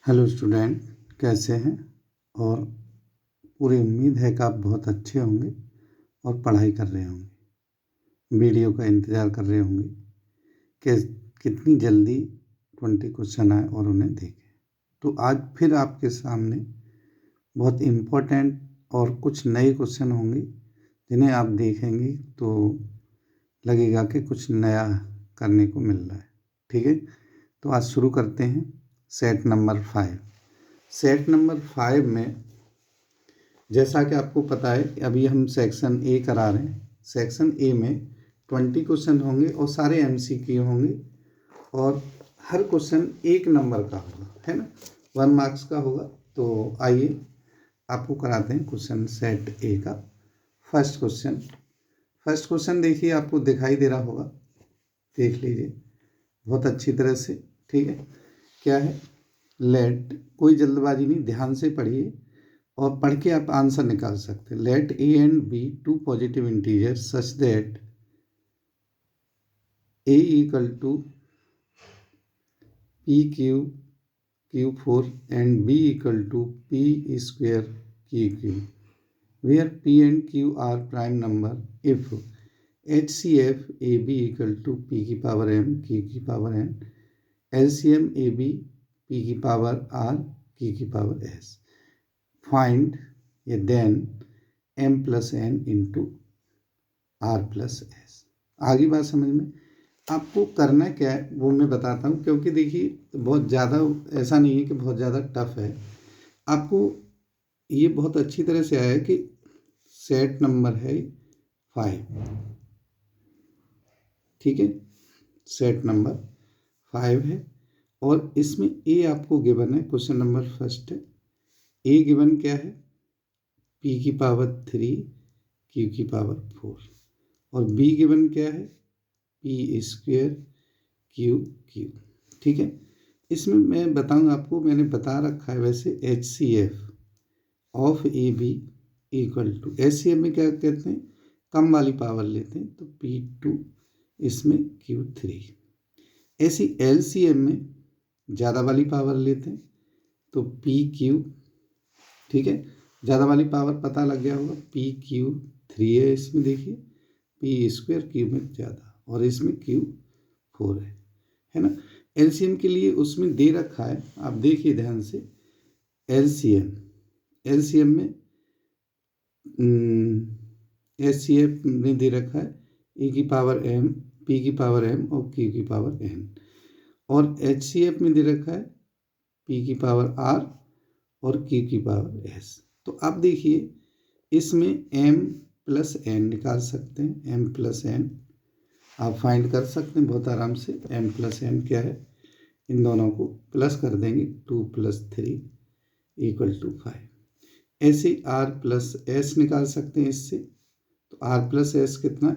Hello student, कैसे हैं? और पूरी उम्मीद है कि आप बहुत अच्छे होंगे और पढ़ाई कर रहे होंगे। वीडियो का इंतज़ार कर रहे होंगे कि कितनी जल्दी 20 क्वेश्चन आए और उन्हें देखें। तो आज फिर आपके सामने बहुत इम्पोर्टेंट और कुछ नए क्वेश्चन होंगे जिन्हें आप देखेंगे तो लगेगा कि कुछ नया करने को मिल रहा है। ठीक है, तो आज शुरू करते हैं सेट नंबर 5। सेट नंबर 5 में जैसा कि आपको पता है, अभी हम सेक्शन ए करा रहे हैं। सेक्शन ए में 20 क्वेश्चन होंगे और सारे MCQ होंगे और हर क्वेश्चन 1 नंबर का होगा, है ना, 1 मार्क्स का होगा। तो आइए आपको कराते हैं क्वेश्चन सेट ए का फर्स्ट क्वेश्चन देखिए, आपको दिखाई दे रहा होगा, देख लीजिए बहुत अच्छी तरह से। ठीक है, क्या है? लेट, कोई जल्दबाजी नहीं, ध्यान से पढ़िए और पढ़ के आप आंसर निकाल सकते हैं। Let A and B two positive integers such that A equal to P Q4 and B equal to P square QQ, where P and Q are prime number if HCF AB equal to P की power M Q की power N, LCM AB P की power R Q की power S, find या then M plus N into R plus S। आगे बात समझ में? आपको करना क्या है वो मैं बताता हूँ, क्योंकि देखिए बहुत ज़्यादा ऐसा नहीं है कि बहुत ज़्यादा टफ है। आपको ये बहुत अच्छी तरह से आया कि सेट नंबर है 5। ठीक है, सेट नंबर 5 है और इसमें ए आपको गिवन है। क्वेश्चन नंबर फर्स्ट है, ए गिवन क्या है? P की पावर 3 Q की पावर 4 और B गिवन क्या है? P square Q। ठीक है, इसमें मैं बताऊंगा आपको, मैंने बता रखा है वैसे HCF of AB equal to, HCF में क्या कहते हैं? कम वाली पावर लेते हैं तो P2, इसमें Q3। ऐसी LCM में ज़्यादा वाली पावर लेते हैं तो PQ। ठीक है, ज़्यादा वाली पावर पता लग गया होगा, PQ3 है इसमें, देखिए P स्क्वेयर Q में ज़्यादा और इसमें Q4 है ना। LCM के लिए उसमें दे रखा है, आप देखिए ध्यान से। LCM में HCF में दे रखा है E की पावर M, P की पावर M और Q की पावर N, और HCF में दे रखा है P की पावर R और Q की पावर S। तो आप देखिए इसमें M प्लस N निकाल सकते हैं। M प्लस N आप फाइंड कर सकते हैं बहुत आराम से। M प्लस N क्या है? इन दोनों को प्लस कर देंगे, 2 + 3 = 5। ऐसे R प्लस S निकाल सकते हैं इससे, तो R प्लस S कितना?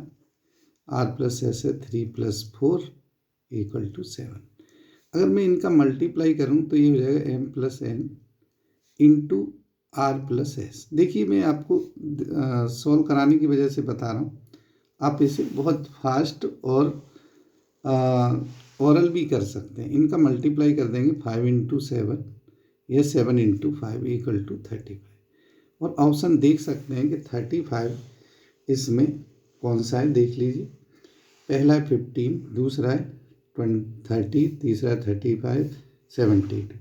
R प्लस S है 3 + 4 = 7। अगर मैं इनका मल्टीप्लाई करूं तो ये हो जाएगा M plus N into R plus S। देखिए मैं आपको सॉल्व कराने की वजह से बता रहा हूँ, आप इसे बहुत फास्ट और ओरल भी कर सकते हैं। इनका मल्टीप्लाई कर देंगे 5 × 7 या 7 × 5 = 35। और ऑप्शन देख सकते हैं कि 35 इसमें कौन सा है, देख लीजिए। पहला है 15, दूसरा है 30, तीसरा है 35, 72।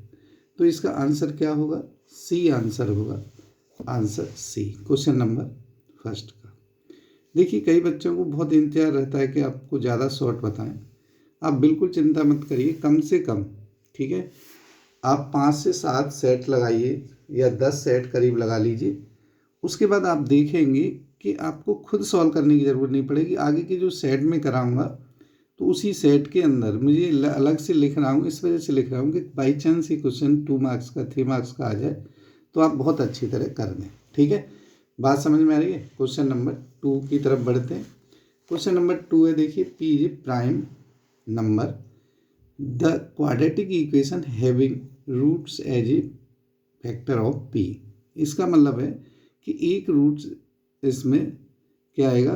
तो इसका आंसर क्या होगा? सी आंसर होगा, answer C, question number first का। देखिए कई बच्चों को बहुत इंतजार रहता है कि आपको ज़्यादा शॉर्ट बताएं। आप बिल्कुल चिंता मत करिए, कम से कम, ठीक है, आप 5 से 7 सेट लगाइए या 10 सेट करीब लगा लीजिए। उसके बाद आप देखेंगे कि आपको खुद सॉल्व करने की ज़रूरत नहीं पड़ेगी। आगे के जो सेट में कराऊंगा तो उसी सेट के अंदर मुझे अलग से लिख रहा हूँ, इस वजह से लिख रहा हूँ कि बाई चांस ये क्वेश्चन 2 मार्क्स का 3 मार्क्स का आ जाए तो आप बहुत अच्छी तरह कर दें। ठीक है, बात समझ में आ रही है? क्वेश्चन नंबर 2 की तरफ बढ़ते हैं। क्वेश्चन नंबर 2 है, देखिए P is a prime number, the quadratic equation having roots as a factor of P। इसका मतलब है कि एक रूट इसमें क्या आएगा?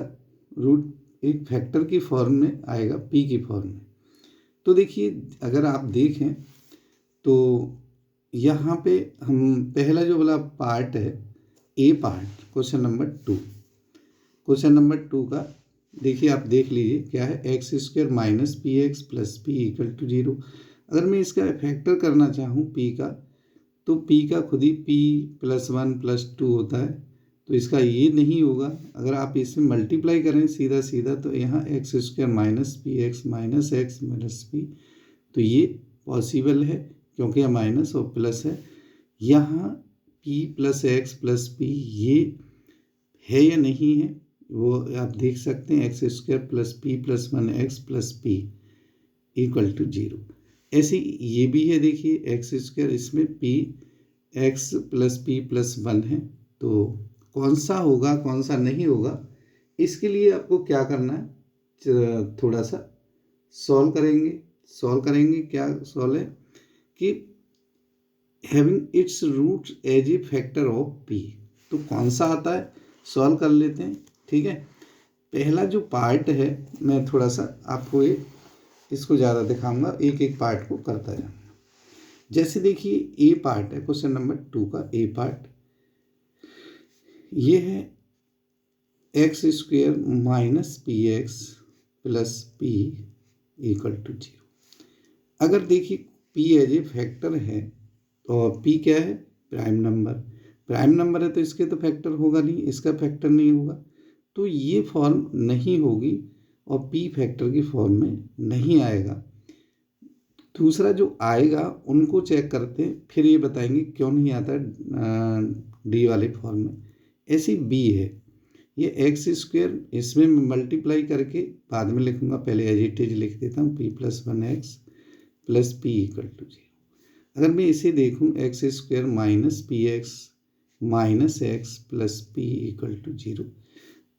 रूट एक फैक्टर की फॉर्म में आएगा, P की फॉर्म में। तो देखिए अगर आप देखें तो यहाँ पे हम पहला जो वाला पार्ट है, A part, question number 2, question number 2 का देखिए, आप देख लीजिए क्या है, x square minus P x plus P equal to 0। अगर मैं इसका फैक्टर करना चाहूँ पी का, तो पी का खुद ही पी प्लस 1 प्लस 2 होता है, तो इसका ये नहीं होगा। अगर आप इसमें मल्टीप्लाई करें सीधा सीधा, तो यहाँ x square minus P x minus P, तो ये पॉसिबल है क्योंकि यह माइनस और प्लस है। यहाँ P plus x plus P ये है या नहीं है वो आप देख सकते हैं, x square plus P plus 1 x plus P equal to 0। ऐसे ये भी है, देखिए एक्स स्क्वायर, इसमें P x plus P plus 1 है, तो कौन सा होगा कौन सा नहीं होगा, इसके लिए आपको क्या करना है, थोड़ा सा सॉल्व करेंगे। क्या सॉल्व है कि having its root as a factor of P, तो कौन सा आता है सॉल्व कर लेते हैं। ठीक है, पहला जो पार्ट है, मैं थोड़ा सा आपको इसको ज़्यादा दिखाऊंगा, एक एक पार्ट को करता जाऊंगा। जैसे देखिए ए पार्ट है क्वेश्चन नंबर 2 का, ए पार्ट ये है x square minus P x plus P equal to 0। अगर देखिए पी एज ए फैक्टर है और पी क्या है, प्राइम नंबर है, तो इसके तो फैक्टर होगा नहीं, इसका फैक्टर नहीं होगा, तो ये फॉर्म नहीं होगी और पी फैक्टर की फॉर्म में नहीं आएगा। दूसरा जो आएगा उनको चेक करते हैं, फिर ये बताएंगे क्यों नहीं आता डी वाले फॉर्म में। ऐसी बी है, ये एक्स स्क्वेयर, इसमें मल्टीप्लाई करके बाद में लिखूंगा, पहले एज इट इज लिख देता हूँ, P plus 1 x plus P equal to 0। अगर मैं इसे देखूँ, x square minus P x minus x plus P equal to 0,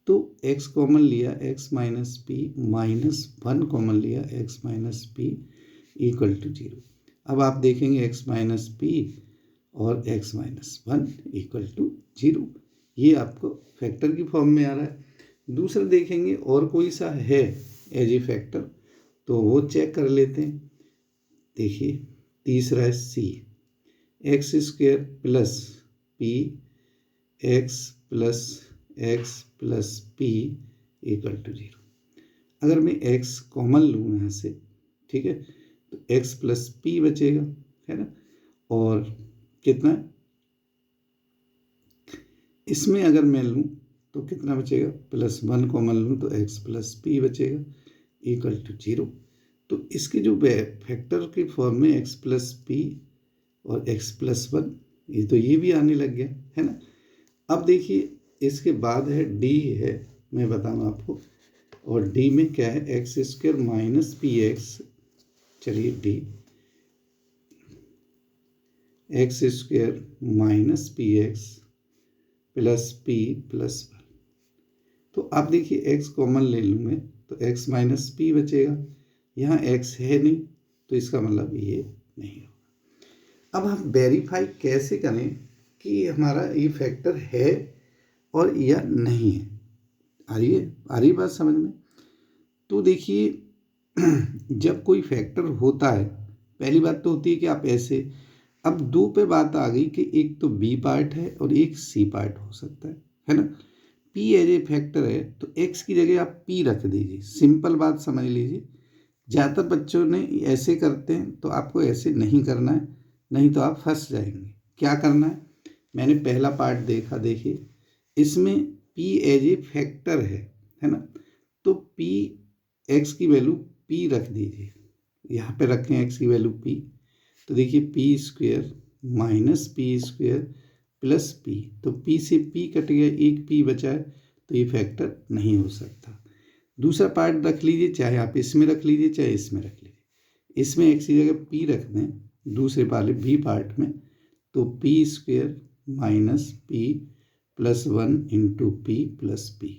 तो x कॉमन लिया, x minus P minus 1 common लिया, x minus P equal to 0। अब आप देखेंगे x माइनस पी और x माइनस 1 इक्वल टू 0, ये आपको फैक्टर की फॉर्म में आ रहा है। दूसरा देखेंगे और कोई सा है एज ए फैक्टर, तो वो चेक कर लेते हैं। देखिए तीसरा है C, x square plus P x plus P equal to 0। अगर मैं x कॉमन लूँ यहाँ से, ठीक है, तो x प्लस पी बचेगा, है ना, और कितना इसमें अगर मैं लूँ तो कितना बचेगा, प्लस 1 कॉमन लूँ तो x प्लस पी बचेगा इक्वल टू 0। तो इसके जो फैक्टर की फॉर्म में x प्लस पी और x प्लस 1, ये तो ये भी आने लग गया, है ना। अब देखिए इसके बाद है डी है, मैं बताऊँ आपको, और डी में क्या है, x square minus P x, चलिए D x square minus P x plus P plus 1, तो आप देखिए एक्स कॉमन ले लूँ मैं, तो एक्स माइनस पी बचेगा, यहाँ एक्स है नहीं, तो इसका मतलब ये नहीं होगा। अब हम वेरीफाई कैसे करें कि हमारा ये फैक्टर है और या नहीं है, आ रही बात समझ में। तो देखिए जब कोई फैक्टर होता है, पहली बात तो होती है कि आप ऐसे, अब दो पे बात आ गई कि एक तो बी पार्ट है और एक सी पार्ट हो सकता है ना। पी एज ए फैक्टर है तो एक्स की जगह आप पी रख दीजिए, सिंपल बात समझ लीजिए। ज़्यादातर बच्चों ने ऐसे करते हैं, तो आपको ऐसे नहीं करना है, नहीं तो आप फंस जाएंगे। क्या करना है, मैंने पहला पार्ट देखा, देखिए इसमें p एज ए फैक्टर है ना, तो p x की वैल्यू p रख दीजिए, यहाँ पे रखें x की वैल्यू p, तो देखिए p square minus P square plus p, तो p से p कट गया, एक p बचा है, तो ये फैक्टर नहीं हो सकता। दूसरा पार्ट रख लीजिए, चाहे आप इसमें रख लीजिए चाहे इसमें रख लीजिए, इसमें x की जगह p रख दें दूसरे वाले b पार्ट में, तो p square minus P plus 1 into P plus P,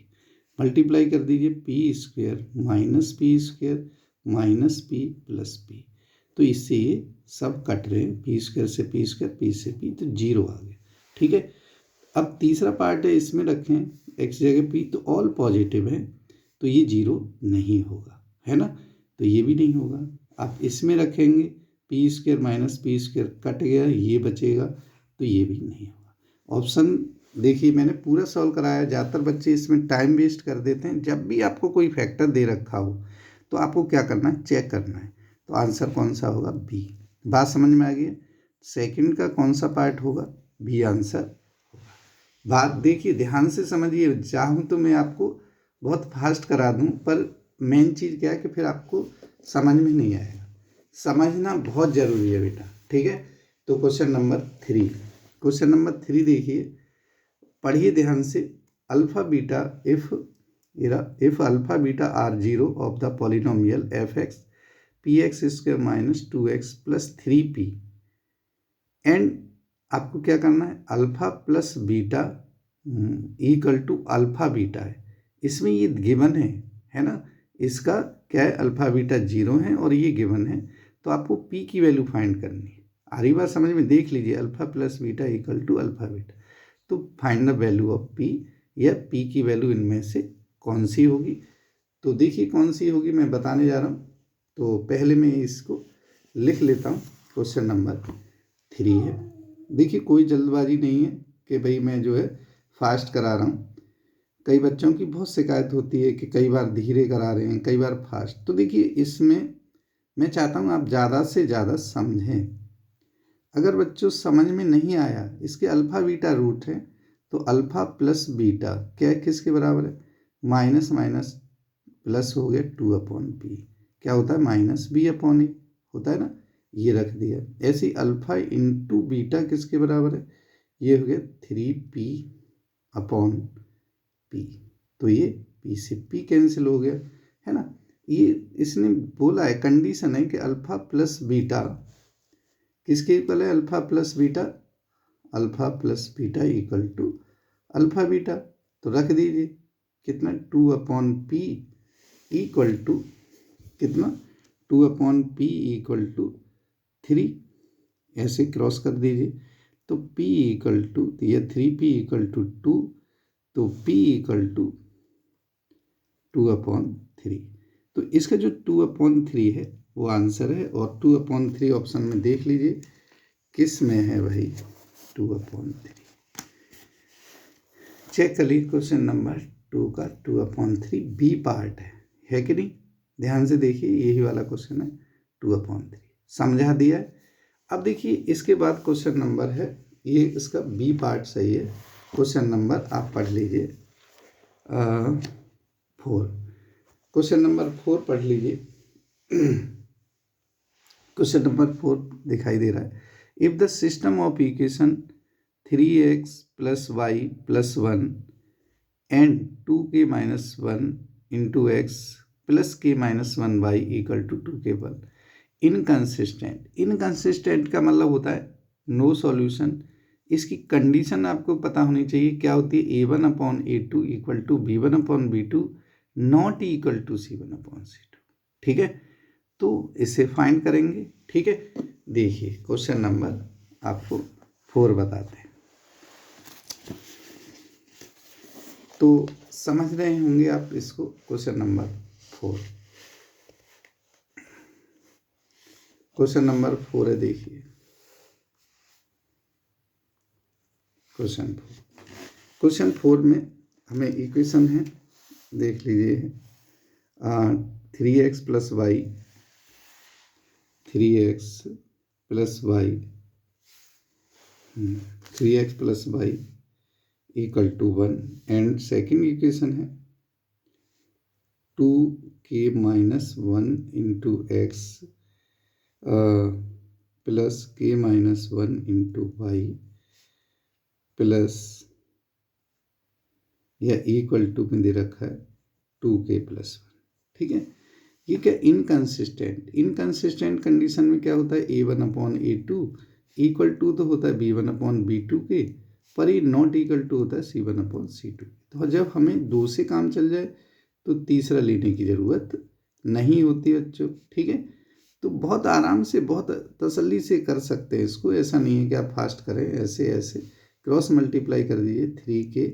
multiply कर दीजिए, P square minus P plus P, तो इससे ये सब कट रहे हैं, पी स्क्वेयर से पी स्क्वेयर, पी से पी, तो 0 आ गया। ठीक है, अब तीसरा पार्ट है, इसमें रखें एक्स जगह पी, तो ऑल पॉजिटिव है, तो ये 0 नहीं होगा, है ना, तो ये भी नहीं होगा। आप इसमें रखेंगे P square minus P square cut गया, ये बचेगा, तो ये भी नहीं होगा। ऑप्शन देखिए मैंने पूरा सॉल्व कराया। ज़्यादातर बच्चे इसमें टाइम वेस्ट कर देते हैं। जब भी आपको कोई फैक्टर दे रखा हो तो आपको क्या करना है, चेक करना है। तो आंसर कौन सा होगा, बी। बात समझ में आ गई। सेकंड का कौन सा पार्ट होगा, बी आंसर होगा। बात देखिए ध्यान से समझिए, चाहूँ तो मैं आपको बहुत फास्ट करा दूँ, पर मेन चीज़ क्या है कि फिर आपको समझ में नहीं आएगा। समझना बहुत ज़रूरी है बेटा, ठीक है। तो क्वेश्चन नंबर 3, क्वेश्चन नंबर 3 देखिए, पढ़िए ध्यान से। Alpha beta if alpha beta are zero of the polynomial f x P x square minus 2x plus 3p and आपको क्या करना है, alpha plus beta equal to alpha beta है। इसमें ये गिवन है ना। इसका क्या है, अल्फा बीटा 0 है और ये गिवन है। तो आपको p की वैल्यू फाइंड करनी है। आ रही बात समझ में, देख लीजिए, alpha plus beta equal to alpha beta. तो find the value of p, या p की वैल्यू इनमें से कौन सी होगी। तो देखिए कौन सी होगी, मैं बताने जा रहा हूँ। तो पहले मैं इसको लिख लेता हूँ। क्वेश्चन नंबर 3 है। देखिए कोई जल्दबाजी नहीं है कि भाई मैं जो है फास्ट करा रहा हूँ। कई बच्चों की बहुत शिकायत होती है कि कई बार धीरे करा रहे हैं, कई बार फास्ट। तो देखिए इसमें मैं चाहता हूँ आप ज़्यादा से ज़्यादा समझें। अगर बच्चों समझ में नहीं आया, इसके अल्फ़ा बीटा रूट है, तो अल्फ़ा प्लस बीटा क्या है, किसके बराबर है, माइनस माइनस प्लस हो गया 2/p, क्या होता है, माइनस b/a होता है ना, ये रख दिया। ऐसे अल्फ़ा इंटू बीटा किसके बराबर है, ये हो गया 3p/p। तो ये p से p कैंसिल हो गया, है ना। ये इसने बोला है, कंडीशन है कि अल्फ़ा प्लस बीटा किसके इक्वल है, alpha plus beta, alpha plus beta equal to alpha beta. तो रख दीजिए कितना, 2/p इक्वल टू कितना, 2/p इक्वल टू 3, ऐसे क्रॉस कर दीजिए। तो p इक्वल टू, यह 3p इक्वल टू 2, तो p इक्वल टू 2/3। तो इसका जो 2/3 है वो आंसर है। और 2/3 ऑप्शन में देख लीजिए किस में है भाई, 2/3। चेक कर लीजिए क्वेश्चन नंबर 2 का 2/3 बी पार्ट है कि नहीं। ध्यान से देखिए, यही वाला क्वेश्चन है 2/3, समझा दिया है। अब देखिए इसके बाद क्वेश्चन नंबर है, ये इसका बी पार्ट सही है। क्वेश्चन नंबर आप पढ़ लीजिए 4। क्वेश्चन नंबर 4 पढ़ लीजिए। क्वेश्चन नंबर 4 दिखाई दे रहा है, if the system of equation 3x plus y plus 1 and 2k minus 1 into x plus k minus 1 y equal to 2k1 inconsistent. Inconsistent का मतलब होता है नो सॉल्यूशन। इसकी कंडीशन आपको पता होनी चाहिए, क्या होती है, a1/a2 equal to b1/b2 not equal to c1/c2। ठीक है, तो इसे फाइंड करेंगे। ठीक है, देखिए क्वेश्चन नंबर आपको 4 बताते हैं। तो समझ रहे होंगे आप इसको, क्वेश्चन नंबर 4। क्वेश्चन नंबर 4 है, देखिए क्वेश्चन 4 में हमें इक्वेशन है, देख लीजिए, 3x plus y 3x plus y equal to 1 and second equation है 2k minus 1 into x plus k minus 1 into y plus या इक्वल टू में दे रखा है 2k प्लस 1। ठीक है, ये क्या, इनकन्सिस्टेंट कंडीशन में क्या होता है, a1/a2 इक्वल टू तो होता है b1/b2 के, पर ये नॉट इक्वल टू होता है c1/c2। तो जब हमें 2 से काम चल जाए तो तीसरा लेने की ज़रूरत नहीं होती बच्चों। ठीक है, तो बहुत आराम से, बहुत तसल्ली से कर सकते हैं इसको। ऐसा नहीं है कि आप फास्ट करें, ऐसे ऐसे क्रॉस मल्टीप्लाई कर दीजिए, 3k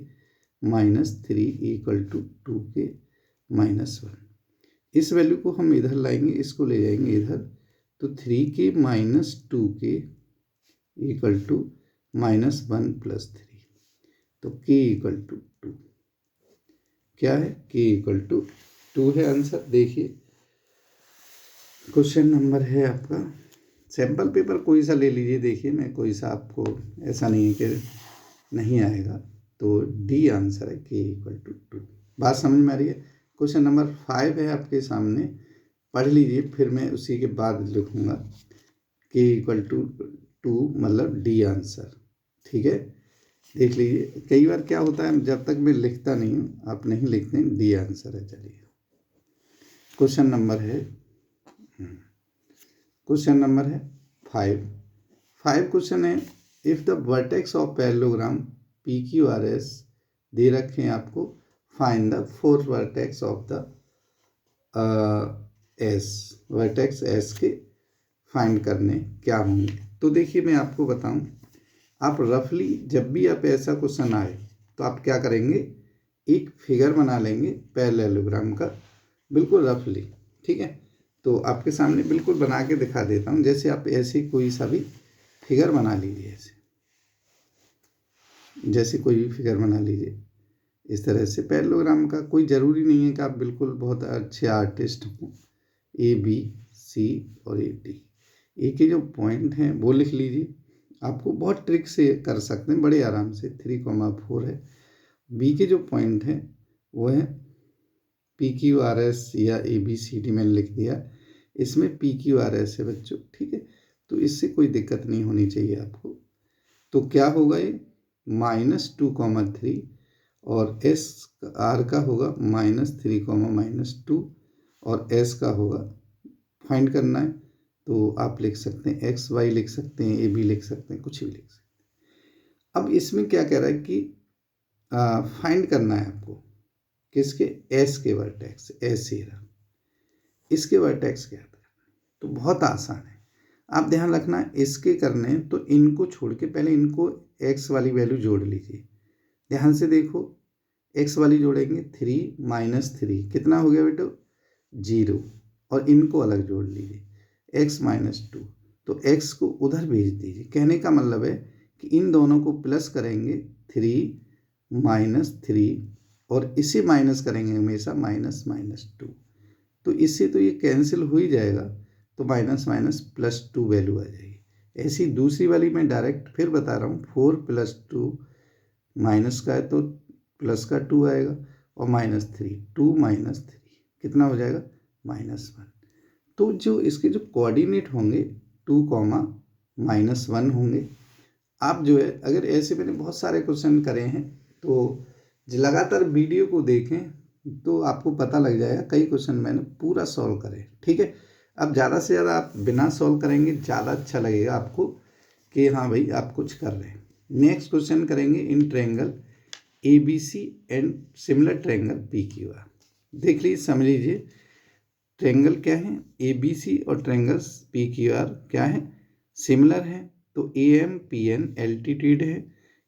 minus 3 equal to 2k minus 1। इस वैल्यू को हम इधर लाएंगे, इसको ले जाएंगे इधर, तो 3k minus 2k equal to -1 + 3, तो k इक्वल टू 2। क्या है? k इक्वल टू 2 है आंसर। देखिए क्वेश्चन नंबर है आपका, सैम्पल पेपर कोई सा ले लीजिए, देखिए मैं कोई सा आपको ऐसा नहीं है कि नहीं आएगा, तो डी आंसर है, k इक्वल टू 2। बात समझ में आ रही है? क्वेश्चन नंबर 5 है आपके सामने, पढ़ लीजिए, फिर मैं उसी के बाद लिखूँगा। k इक्वल टू 2 मतलब डी आंसर, ठीक है। देख लीजिए, कई बार क्या होता है, जब तक मैं लिखता नहीं हूँ आप नहीं लिखते हैं, डी आंसर है। चलिए क्वेश्चन नंबर है 5 क्वेश्चन है, if the vertex of parallelogram PQRS दे रखे हैं आपको, find the 4 vertex of the S, vertex S के फाइंड करने क्या होंगे। तो देखिए मैं आपको बताऊं, आप रफली जब भी आप ऐसा क्वेश्चन आए तो आप क्या करेंगे, एक फिगर बना लेंगे पैरेललोग्राम का, बिल्कुल रफली, ठीक है। तो आपके सामने बिल्कुल बना के दिखा देता हूँ। जैसे आप ऐसे कोई सा भी फिगर बना लीजिए, जैसे कोई भी फिगर बना लीजिए इस तरह से पैरेललोग्राम का। कोई ज़रूरी नहीं है कि आप बिल्कुल बहुत अच्छे आर्टिस्ट हों। ABC और AD, ए के जो पॉइंट हैं वो लिख लीजिए। आपको बहुत ट्रिक से कर सकते हैं, बड़े आराम से। 3,4 है। बी के जो पॉइंट हैं वो है PQRS या ABCD मैंने लिख दिया, इसमें PQRS है बच्चों, ठीक है। तो इससे कोई दिक्कत नहीं होनी चाहिए आपको। तो क्या होगा, ये -2,3 और R का होगा -3,-2 और S का होगा, फाइंड करना है। तो आप लिख सकते हैं XY लिख सकते हैं, AB लिख सकते हैं, कुछ भी लिख सकते हैं। अब इसमें क्या कह रहा है कि फाइंड करना है आपको किसके, S के वर्टेक्स, S ये रहा, इसके वर्टेक्स क्या था। तो बहुत आसान है, आप ध्यान रखना, इसके करने तो इनको छोड़ के पहले इनको x वाली वैल्यू जोड़ लीजिए। ध्यान से देखो, x वाली जोड़ेंगे 3 - 3 कितना हो गया बेटो, 0, और इनको अलग जोड़ लीजिए x - 2, तो x को उधर भेज दीजिए। कहने का मतलब है कि इन दोनों को प्लस करेंगे 3 - 3 और इसे माइनस करेंगे हमेशा -2, तो इससे तो ये कैंसिल हो ही जाएगा, तो माइनस माइनस +2 वैल्यू आ जाएगी। ऐसी दूसरी वाली मैं डायरेक्ट फिर बता रहा हूँ, 4 + 2 माइनस का है तो प्लस का 2 आएगा, और -3, 2 - 3 कितना हो जाएगा, -1। तो जो इसके जो कोऑर्डिनेट होंगे 2, -1 होंगे। आप जो है, अगर ऐसे मैंने बहुत सारे क्वेश्चन करे हैं तो लगातार वीडियो को देखें तो आपको पता लग जाएगा। कई क्वेश्चन मैंने पूरा सॉल्व करे, ठीक है। अब ज़्यादा से ज़्यादा आप बिना सॉल्व करेंगे ज़्यादा अच्छा लगेगा आपको कि हाँ भाई आप कुछ कर रहे हैं। नेक्स्ट क्वेश्चन करेंगे, in triangle ABC and similar triangle PQR। देख लीजिए, समझ लीजिए, ट्रायंगल क्या है, ABC और ट्रायंगल PQR क्या है, सिमिलर है। तो AM PN एल्टीट्यूड है,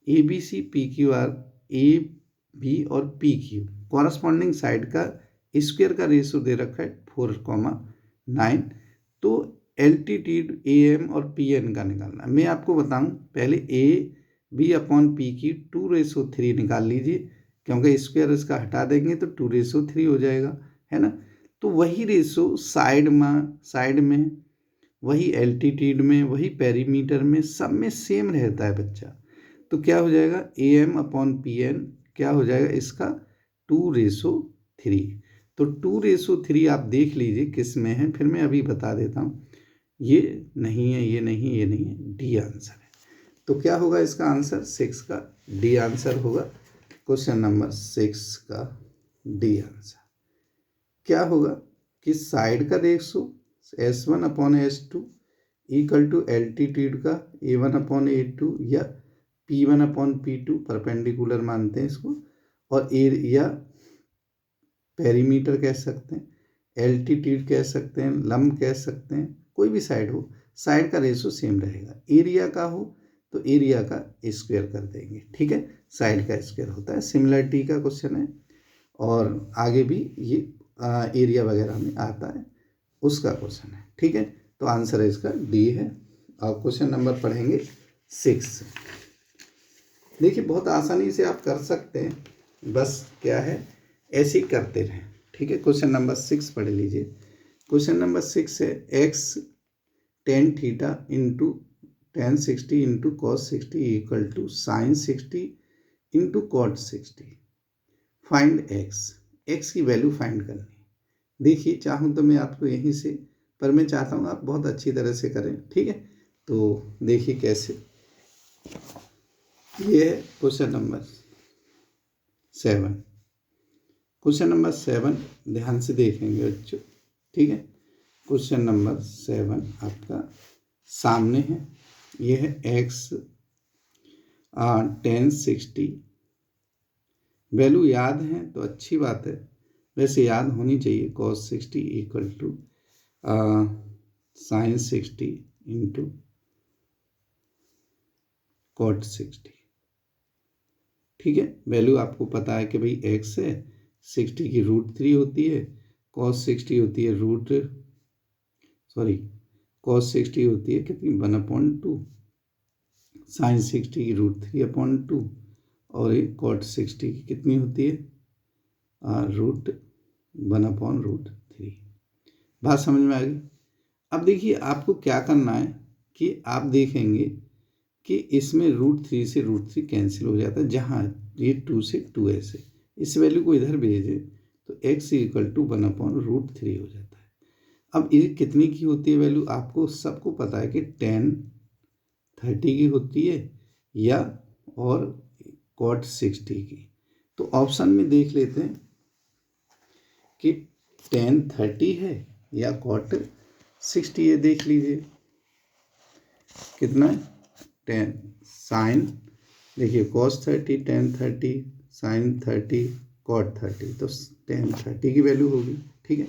ABC PQR AB और PQ कॉरस्पॉन्डिंग साइड का स्क्वायर का रेशो दे रखा है 4,9। तो एल्टीट्यूड AM और PN का निकालना। मैं आपको बताऊं, पहले AB/P की 2:3 निकाल लीजिए, क्योंकि स्क्वायर इसका हटा देंगे तो 2:3 हो जाएगा, है ना। तो वही रेशो साइड में, वही एल्टीट्यूड में, वही पेरीमीटर में, सब में सेम रहता है बच्चा। तो क्या हो जाएगा, AM/PN क्या हो जाएगा इसका 2:3। तो 2:3 आप देख लीजिए किस में है, फिर मैं अभी बता देता हूँ। ये नहीं है, ये नहीं, ये नहीं है, डी आंसर है। तो क्या होगा इसका आंसर, 6 का डी आंसर होगा। क्वेश्चन नंबर 6 का डी आंसर क्या होगा कि साइड का ratio S1/S2 equal to altitude का A1/A2 या P1/P2, परपेंडिकुलर मानते हैं इसको, और एरिया पेरीमीटर कह सकते हैं, एल्टीट्यूड कह सकते हैं, लंब कह सकते हैं, कोई भी साइड हो, साइड का रेशो सेम रहेगा। एरिया का हो तो एरिया का स्क्वायर कर देंगे, ठीक है, साइड का स्क्वायर होता है। सिमिलरिटी का क्वेश्चन है, और आगे भी ये एरिया वगैरह में आता है, उसका क्वेश्चन है, ठीक है। तो तो आंसर है इसका डी है। और क्वेश्चन नंबर पढ़ेंगे 6। देखिए बहुत आसानी से आप कर सकते हैं, बस क्या है ऐसे ही करते रहें। ठीक है, क्वेश्चन नंबर 6 पढ़ लीजिए। क्वेश्चन नंबर 6 है x tan theta into tan 60 into cos 60 equal to sine 60 into cot 60। Find x की वैल्यू फाइंड करनी। देखिए चाहूँ तो मैं आपको यहीं से, पर मैं चाहता हूँ आप बहुत अच्छी तरह से करें। ठीक है, तो देखिए कैसे। ये है क्वेश्चन नंबर 7। क्वेश्चन नंबर 7 ध्यान से देखेंगे बच्चों। ठीक है, क्वेश्चन नंबर 7 आपका सामने है। ये है एक्स टेन 60। वैल्यू याद है तो अच्छी बात है, वैसे याद होनी चाहिए। Cos 60 equal to sine 60 into cot 60। ठीक है, वैल्यू आपको पता है कि भाई एक्स है, 60 की √3 होती है, कॉस 60 होती है कॉस 60 होती है कितनी 1/2, साइन 60 की √3/2 और ये कॉट 60 की कितनी होती है √1/√3। बात समझ में आ गई। अब देखिए आपको क्या करना है कि आप देखेंगे कि इसमें √3 से √3 कैंसिल हो जाता है, जहाँ ये 2 से 2s है। इस वैल्यू को इधर भेजें तो x इक्वल टू 1/√3 हो जाता है। अब ये कितनी की होती है वैल्यू, आपको सबको पता है कि टेन 30 की होती है या और कॉट 60 की। तो ऑप्शन में देख लेते हैं कि टेन 30 है या कॉट 60 है। देख लीजिए कितना है, 10 साइन, देखिए कॉस 30 टेन 30 साइन 30 कॉट 30, तो टेन 30 की वैल्यू होगी। ठीक है,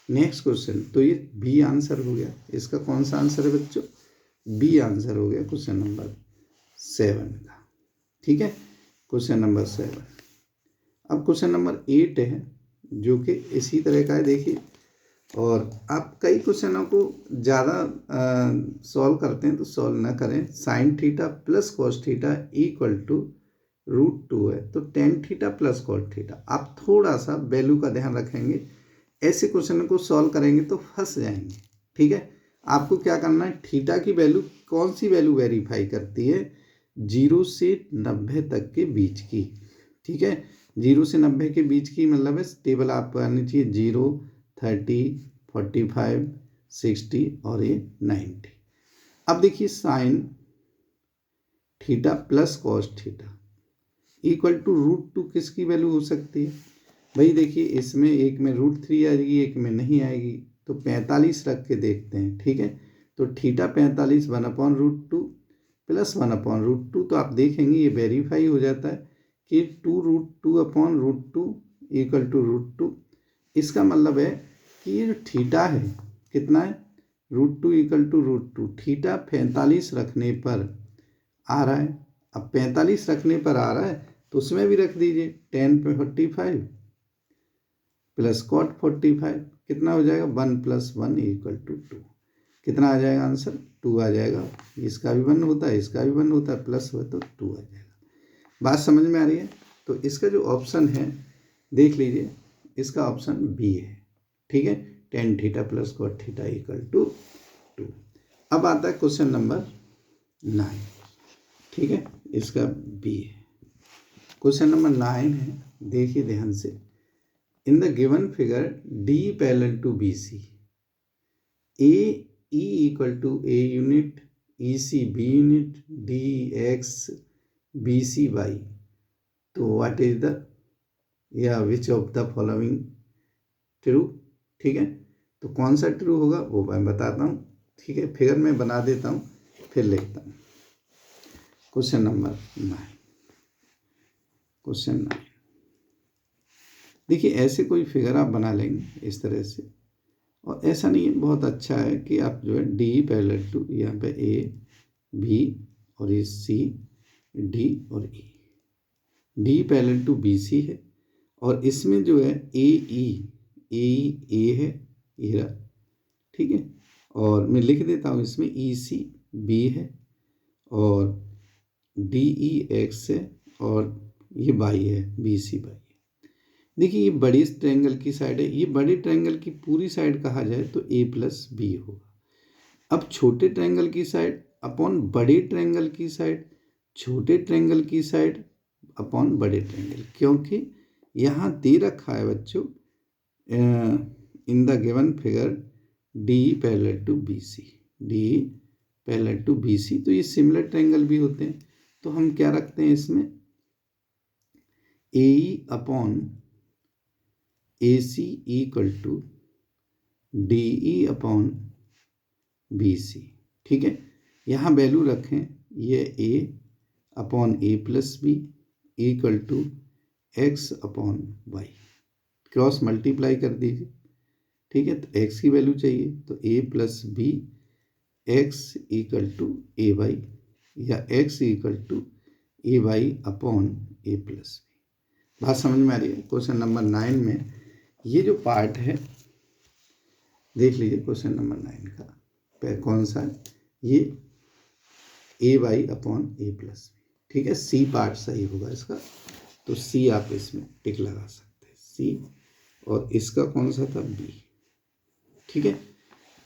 नेक्स्ट क्वेश्चन, तो ये बी आंसर हो गया। इसका कौन सा आंसर है बच्चों, बी आंसर हो गया क्वेश्चन नंबर 7 का। ठीक है, क्वेश्चन नंबर 7। अब क्वेश्चन नंबर 8 है जो कि इसी तरह का है। देखिए, और आप कई क्वेश्चनों को ज़्यादा सॉल्व करते हैं तो सॉल्व ना करें। Sine theta plus cos theta equal to √2 है, तो tan theta plus cot theta. आप थोड़ा सा वैल्यू का ध्यान रखेंगे, ऐसे क्वेश्चन को सॉल्व करेंगे तो फंस जाएंगे। ठीक है, आपको क्या करना है, थीटा की वैल्यू कौन सी वैल्यू वेरीफाई करती है, 0 से 90 तक के बीच की। ठीक है, 0 से 90 के बीच की मतलब है टेबल आपको आनी चाहिए 0, 30, 45, 60 और ये 90। अब देखिए sine theta plus cos theta equal to √2 किसकी वैल्यू हो सकती है भाई। देखिए इसमें एक में √3 आएगी, एक में नहीं आएगी, तो 45 रख के देखते हैं। ठीक है, तो थीटा 45 1/√2 प्लस 1/√2, तो आप देखेंगे ये वेरीफाई हो जाता है कि 2√2/√2 इक्वल टू √2। इसका मतलब है कि ये जो थीटा है कितना है, √2 इक्वल टू √2। थीटा 45 रखने पर आ रहा है, अब 45 रखने पर आ रहा है तो उसमें भी रख दीजिए टेन 45 प्लस कॉट 45, कितना हो जाएगा 1 + 1 इक्वल टू 2। कितना आ जाएगा आंसर, 2 आ जाएगा। इसका भी 1 होता है, इसका भी 1 होता है, प्लस हुआ तो 2 आ जाएगा। बात समझ में आ रही है। तो इसका जो ऑप्शन है देख लीजिए, इसका ऑप्शन बी है। ठीक है, tan theta plus cot theta equal to 2। अब आता है क्वेश्चन नंबर 9। ठीक है, इसका बी है। क्वेश्चन नंबर 9 है, देखिए ध्यान से। In the given figure D parallel to B C, A E equal to A unit, E C B unit, D x B C y, तो व्हाट इज द या which of the following true. ठीक है, तो कौन सा true होगा वो मैं बताता हूँ। ठीक है, फिगर में बना देता हूँ फिर लिखता हूँ। क्वेश्चन नंबर 9, क्वेश्चन 9 देखिए ऐसे कोई फिगर आप बना लेंगे इस तरह से, और ऐसा नहीं है, बहुत अच्छा है कि आप जो है डी पैरेलल टू, यहाँ पे ए बी और ये सी डी और E, D parallel to B C है, और इसमें जो है ए ई ए है ये रहा। ठीक है, और मैं लिख देता हूँ इसमें EC B है और DE X है और ये बाई है BC बाई। देखिए ये बड़ी ट्रायंगल की साइड है, ये बड़े ट्रायंगल की पूरी साइड कहा जाए तो A+B होगा। अब छोटे ट्रायंगल की साइड अपॉन बड़े ट्रायंगल की साइड, छोटे ट्रायंगल की साइड अपॉन बड़े ट्रायंगल, क्योंकि यहाँ दे रखा है बच्चों in the given figure DE parallel to BC, DE parallel to BC, तो ये सिमिलर ट्रायंगल भी होते हैं। तो हम क्या रखते हैं इसमें AE upon AC equal to DE upon BC। ठीक है, यहाँ वैल्यू रखें, ये A upon A+B equal to X upon Y, cross multiply कर दीजिए। ठीक है, तो X की वैल्यू चाहिए तो A+B X equal to AY या X equal to AY upon A+B। बात समझ में आ रही है? क्वेश्चन नंबर 9 में ये जो पार्ट है देख लीजिए, क्वेश्चन नंबर 9 का कौन सा है, ये AY अपॉन A+B। ठीक है, C पार्ट सही होगा इसका, तो C आप इसमें टिक लगा सकते हैं, C, और इसका कौन सा था, B। ठीक है,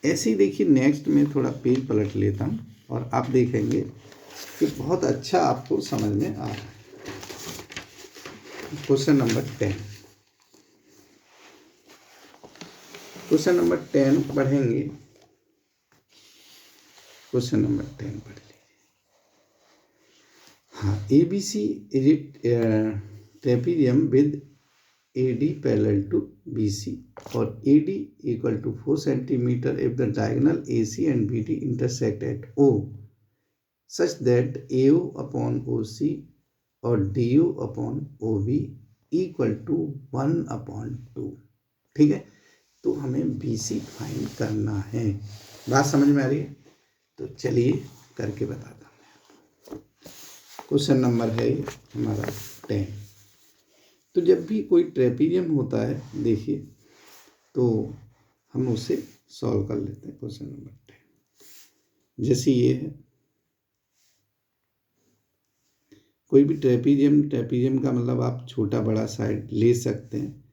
ऐसे ही देखिए नेक्स्ट में थोड़ा पेज पलट लेता हूँ और आप देखेंगे कि बहुत अच्छा आपको समझ में आ रहा है। क्वेश्चन नंबर 10, क्वेश्चन नंबर 10 पढ़ेंगे। क्वेश्चन नंबर 10 पढ़ लीजिए। हाँ, ABC is it trapezium with AD parallel to BC और AD equal to 4 centimetre if the diagonal AC and BD intersect at O such that AO upon OC और DO upon OB equal to 1/2। ठीक है, तो हमें BC find करना है। बात समझ में आ रही है? तो चलिए करके बताता हूँ। क्वेश्चन नंबर है हमारा 10। तो जब भी कोई ट्रेपीजियम होता है देखिए, तो हम उसे सॉल्व कर लेते हैं। क्वेश्चन नंबर 10 जैसे ये है, कोई भी ट्रेपीजियम का मतलब आप छोटा बड़ा साइड ले सकते हैं।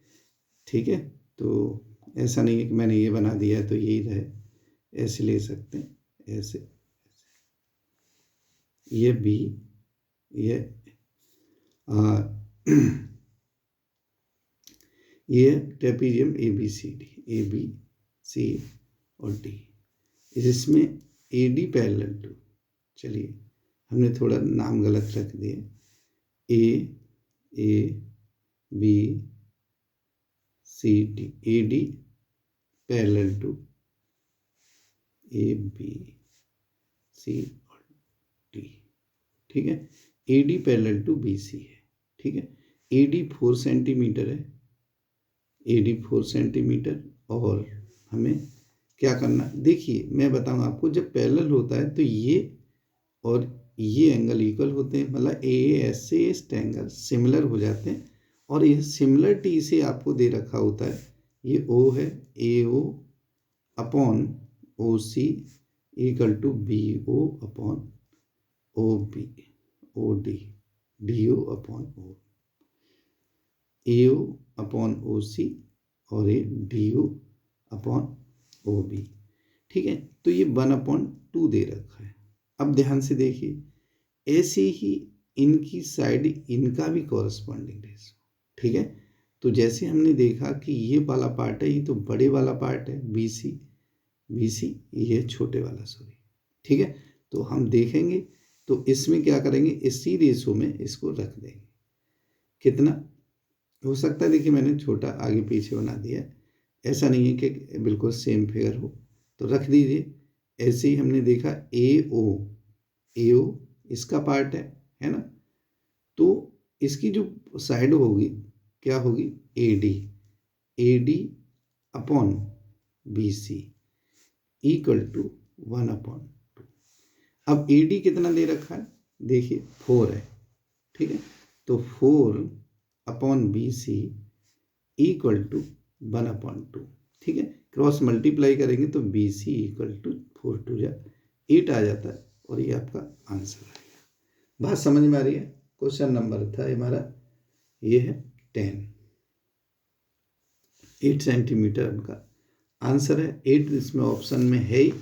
ठीक है, तो ऐसा नहीं है कि मैंने ये बना दिया है तो यही रहे, ऐसे ले सकते हैं, ऐसे, ये B, ये ट्रेपीजियम ABC और D, इसमें AD पैरेलल टू, चलिए हमने थोड़ा नाम गलत रख दिया, ABCD, AD parallel to ABC और D। ठीक है, AD पैरेलल टू BC है। ठीक है, AD 4 सेंटीमीटर है, AD 4 सेंटीमीटर, और हमें क्या करना, देखिए मैं बताऊं आपको, जब पैरेलल होता है तो ये और ये एंगल इक्वल होते हैं, मतलब AS से इस एंगल सिमिलर हो जाते हैं, और यह सिमिलरिटी से आपको दे रखा होता है, ये O है, AO upon OC equal to BO upon OB, OD, DO upon O, AO upon OC और ये DO अपॉन OB। ठीक है, तो ये 1/2 दे रखा है। अब ध्यान से देखिए, ऐसे ही इनकी साइड, इनका भी कॉरस्पॉन्डिंग रेशो। ठीक है, तो जैसे हमने देखा कि ये वाला पार्ट है, ये तो बड़े वाला पार्ट है BC, ये छोटे वाला, सॉरी। ठीक है, तो हम देखेंगे तो इसमें क्या करेंगे, इसी रेशो में इसको रख देंगे। कितना हो सकता है, देखिए मैंने छोटा आगे पीछे बना दिया, ऐसा नहीं है कि बिल्कुल सेम फिगर हो, तो रख दीजिए। ऐसे ही हमने देखा AO इसका पार्ट है ना, तो इसकी जो साइड होगी क्या होगी, AD upon BC equal to 1/2। अब AD कितना दे रखा है, देखिए 4 है। ठीक है, तो 4 अपॉन BC इक्वल टू 1/2। ठीक है। क्रॉस मल्टीप्लाई करेंगे तो BC इक्वल टू 4 2 जा 8 आ जाता है और ये आपका आंसर आएगा। बात समझ में आ रही है। क्वेश्चन नंबर था हमारा ये है 8 सेंटीमीटर उनका आंसर है। 8 इसमें ऑप्शन में है ही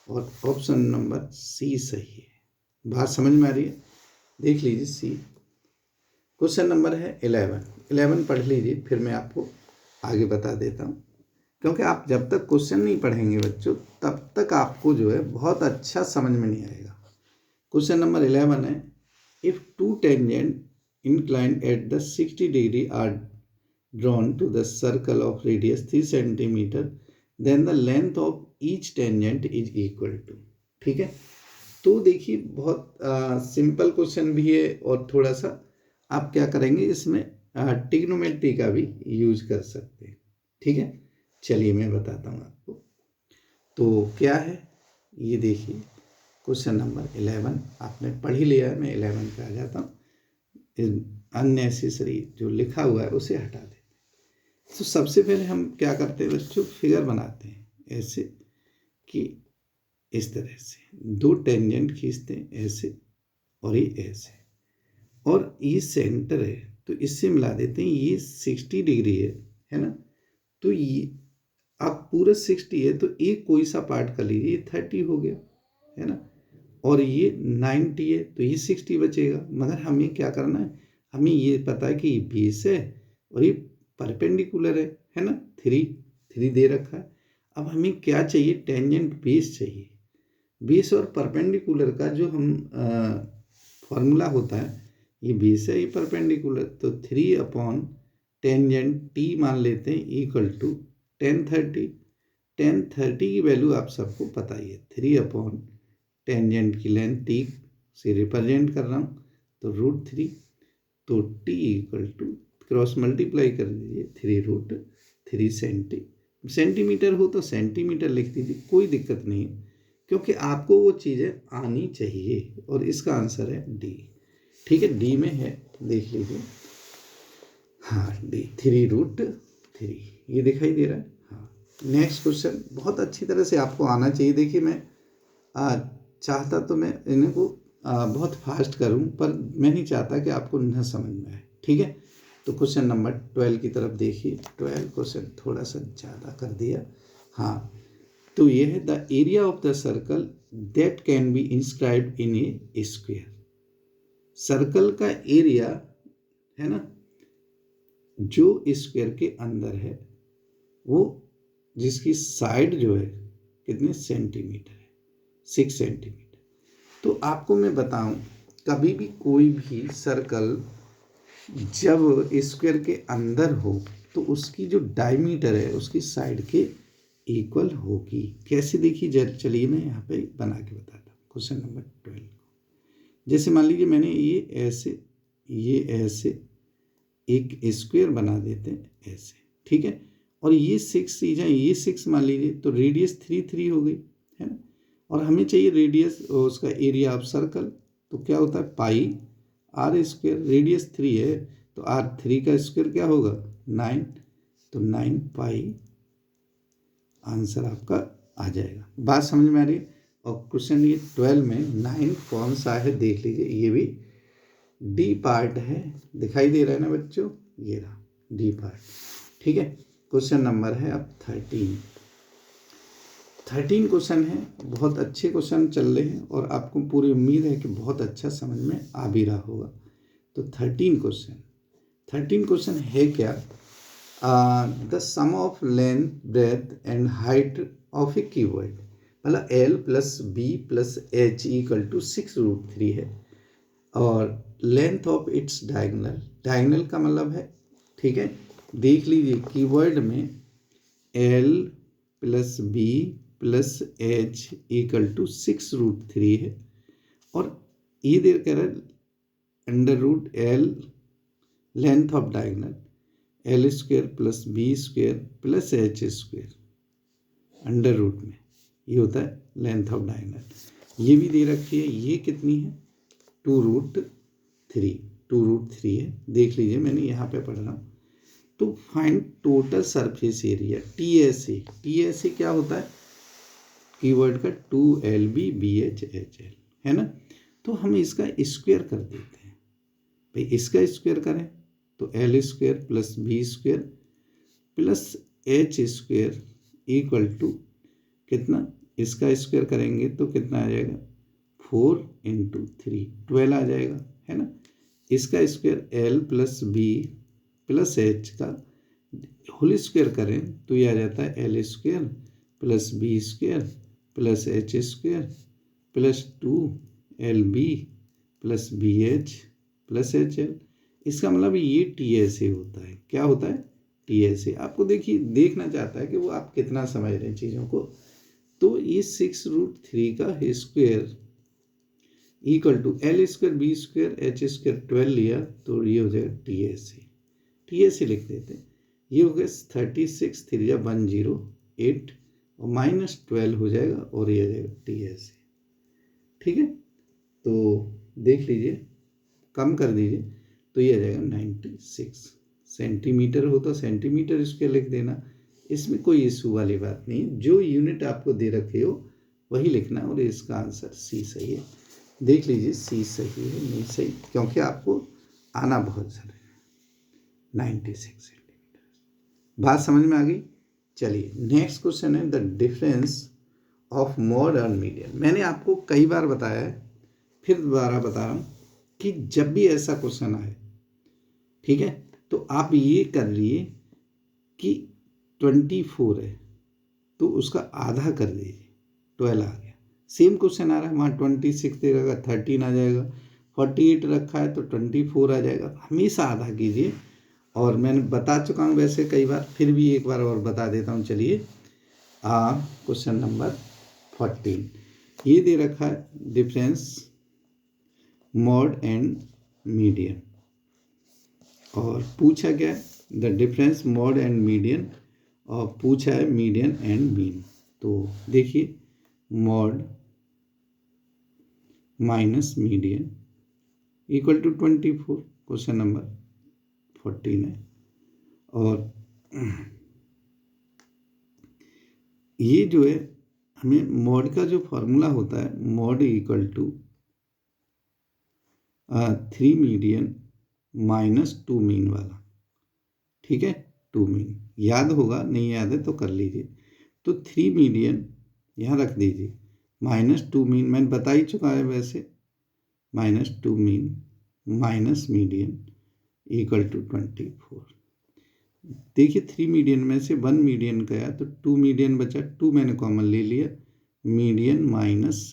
और ऑप्शन नंबर C सही है। बात समझ में आ रही है। देख लीजिए C। क्वेश्चन नंबर है 11 पढ़ लीजिए, फिर मैं आपको आगे बता देता हूँ, क्योंकि आप जब तक क्वेश्चन नहीं पढ़ेंगे बच्चों तब तक आपको जो है बहुत अच्छा समझ में नहीं आएगा। क्वेश्चन नंबर 11 है, if two tangent inclined at the 60 degree are drawn to the circle of radius 3 centimeter, then the length of each tangent is equal to। ठीक है, तो देखिए बहुत सिंपल क्वेश्चन भी है और थोड़ा सा आप क्या करेंगे इसमें ट्रिग्नोमेट्री का भी यूज कर सकते हैं। ठीक है, चलिए मैं बताता हूँ आपको। तो क्या है ये देखिए, क्वेश्चन नंबर 11 आपने पढ़ ही लिया है, मैं 11 पे आ जाता हूँ। अननेसेसरी जो लिखा हुआ है उसे हटा देते हैं। तो सबसे पहले हम क्या करते हैं बच्चों, फिगर बनाते हैं ऐसे कि इस तरह से 2 टेंजेंट खींचते हैं ऐसे और ये ऐसे, और ये सेंटर है तो इससे मिला देते हैं। ये 60 डिग्री है ना, तो ये आप पूरा 60 है तो एक कोई सा पार्ट कर लीजिए, ये 30 हो गया है ना, और ये 90 है तो ये 60 बचेगा। मगर हमें क्या करना है, हमें ये पता है कि ये बेस है और ये परपेंडिकुलर है ना, 3 दे रखा है। अब हमें क्या चाहिए, टेंजेंट बेस चाहिए। बेस और परपेंडिकुलर का जो हम फॉर्मूला होता है, ये बेस है ये परपेंडिकुलर, तो 3 अपॉन टेंजेंट टी मान लेते हैं इक्वल टू 1030 की वैल्यू आप सबको पता ही है। 3 अपॉन टेंजेंट की लेंथ टी से रिप्रेजेंट कर रहा हूँ तो √3, तो T equal to cross multiply कर दीजिए 3√3 सेंटीमीटर हो तो सेंटीमीटर लिख दीजिए, कोई दिक्कत नहीं है, क्योंकि आपको वो चीज़ें आनी चाहिए। और इसका आंसर है डी। ठीक है, डी में है, देख लीजिए। हाँ डी 3√3 ये दिखाई दे रहा है। हाँ, नेक्स्ट क्वेश्चन बहुत अच्छी तरह से आपको आना चाहिए। देखिए मैं चाहता तो मैं इन्हें को बहुत फास्ट करूं, पर मैं नहीं चाहता कि आपको न समझ में आए। ठीक है, तो क्वेश्चन नंबर 12 की तरफ देखिए। 12 क्वेश्चन थोड़ा सा ज़्यादा कर दिया। हाँ, तो ये है the area of the circle that can be inscribed in A square. Circle का एरिया है ना जो स्क्वायर के अंदर है, वो जिसकी साइड जो है कितने सेंटीमीटर है, 6 सेंटीमीटर। तो आपको मैं बताऊं, कभी भी कोई भी सर्कल जब स्क्वायर के अंदर हो तो उसकी जो डायमीटर है उसकी साइड के इक्वल होगी। कैसे देखिए, चलिए मैं यहाँ पे बना के बताता हूँ। क्वेश्चन नंबर 12 को जैसे मान लीजिए मैंने ये ऐसे एक स्क्वायर बना देते हैं ऐसे, ठीक है, और ये 6 चीज़ें, ये 6 मान लीजिए तो रेडियस 3 हो गई है ना, और हमें चाहिए रेडियस उसका एरिया ऑफ सर्कल। तो क्या होता है, पाई r स्क्वायर, रेडियस 3 है तो r3 का स्क्वायर क्या होगा 9, तो 9 पाई आंसर आपका आ जाएगा। बात समझ में आ रही है। और क्वेश्चन ये 12 में 9 कौन सा है देख लीजिए, ये भी डी पार्ट है, दिखाई दे रहा है ना बच्चों, ये रहा डी पार्ट। ठीक है, क्वेश्चन नंबर है अब 13 क्वेश्चन है। बहुत अच्छे क्वेश्चन चल रहे हैं और आपको पूरी उम्मीद है कि बहुत अच्छा समझ में आ भी रहा होगा। तो 13 क्वेश्चन है क्या, the sum of length breadth and height of a cuboid, मतलब L + B + H = 6√3 है, और लेंथ ऑफ इट्स डायगोनल का मतलब है, ठीक है, देख लीजिए क्यूबॉइड में L + B + H = 6√3 है, और ये दे कह रहा है √L length of diagonal L² + B² + H² under root में, ये होता है लेंथ ऑफ डायगोनल। ये भी दे रखी है, ये कितनी है 2√3 है। देख लीजिए मैंने यहाँ पे पढ़ रहा हूँ, तो find total surface area TSA। TSA क्या होता है, कीवर्ड का 2LB/BHHL है ना। तो हम इसका स्क्वायर कर देते हैं भाई, इसका स्क्वायर करें तो L² plus B² plus H² equal to कितना, इसका स्क्वायर करेंगे तो कितना आ जाएगा 4 × 3 12 आ जाएगा है ना। इसका square L plus B plus H का होल स्क्वायर करें तो ये आ जाता है L² plus B² plus H² plus 2LB plus BH plus HL। इसका मतलब ये TSA होता है। क्या होता है, TSA। आपको देखिए देखना चाहता है कि वो आप कितना समझ रहे हैं चीज़ों को। तो ये 6√3 का square equal to L² B² H² 12 लिया तो ये हो जाएगा TSA लिख देते हैं। ये हो गया 36 3 108 और -12 हो जाएगा और ये आ जाएगा TSA। ठीक है, तो देख लीजिए, कम कर दीजिए तो ये आ जाएगा 96 सेंटीमीटर हो तो सेंटीमीटर स्क्वायर लिख देना, इसमें कोई इशू वाली बात नहीं है। जो यूनिट आपको दे रखे हो वही लिखना और इसका आंसर C सही है। देख लीजिए C सही है नहीं सही, क्योंकि आपको आना बहुत ज़रूरी है। 96 सेंटीमीटर। बात समझ में आ गई। चलिए नेक्स्ट क्वेश्चन है द डिफरेंस ऑफ मॉड और मीडियन। मैंने आपको कई बार बताया है, फिर दोबारा बता रहा हूँ कि जब भी ऐसा क्वेश्चन आए, ठीक है, तो आप ये कर लिए कि 24 है तो उसका आधा कर दीजिए, 12 आ गया। सेम क्वेश्चन आ रहा है, वहाँ 26 देगा 13 आ जाएगा, 48 रखा है तो 24 आ जाएगा। हमेशा आधा कीजिए। और मैंने बता चुका हूँ वैसे कई बार, फिर भी एक बार और बता देता हूँ। चलिए क्वेश्चन नंबर 14 ये दे रखा है डिफरेंस मॉड एंड मीडियन, और पूछा क्या है the difference mode and median, और पूछा है मीडियन एंड मीन। तो देखिए mode minus median equal to 24, question number 14 है। और ये जो है हमें मॉड का जो फॉर्मूला होता है, mode equal to 3 median minus 2 mean वाला, ठीक है। 2 मीन याद होगा, नहीं याद है तो कर लीजिए। तो 3 मीडियन यहाँ रख दीजिए माइनस 2 मीन, मैंने बता ही चुका है वैसे, minus 2 mean minus median equal to 24। देखिए 3 मीडियन में से 1 मीडियन गया तो 2 मीडियन बचा, 2 मैंने कॉमन ले लिया, मीडियन माइनस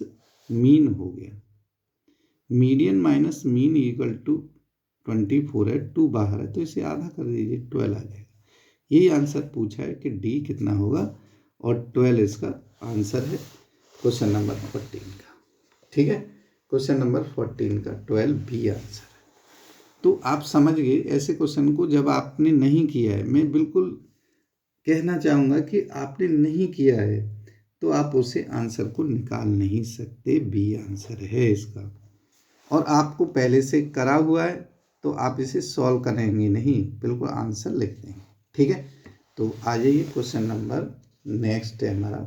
मीन हो गया। Median minus mean equal to 24 है, 2 बाहर है तो इसे आधा कर दीजिए, 12 आ जाएगा। यही आंसर पूछा है कि डी कितना होगा, और 12 इसका आंसर है क्वेश्चन नंबर 14 का। ठीक है, क्वेश्चन नंबर 14 का 12 बी आंसर है। तो आप समझ गए ऐसे क्वेश्चन को जब आपने नहीं किया है। मैं बिल्कुल कहना चाहूँगा कि आपने नहीं किया है तो आप उसे आंसर को निकाल नहीं सकते, बी आंसर है इसका। और आपको पहले से करा हुआ है तो आप इसे सॉल्व करेंगे नहीं, बिल्कुल आंसर लिख देंगे। ठीक है, तो आ जाइए क्वेश्चन नंबर नेक्स्ट है हमारा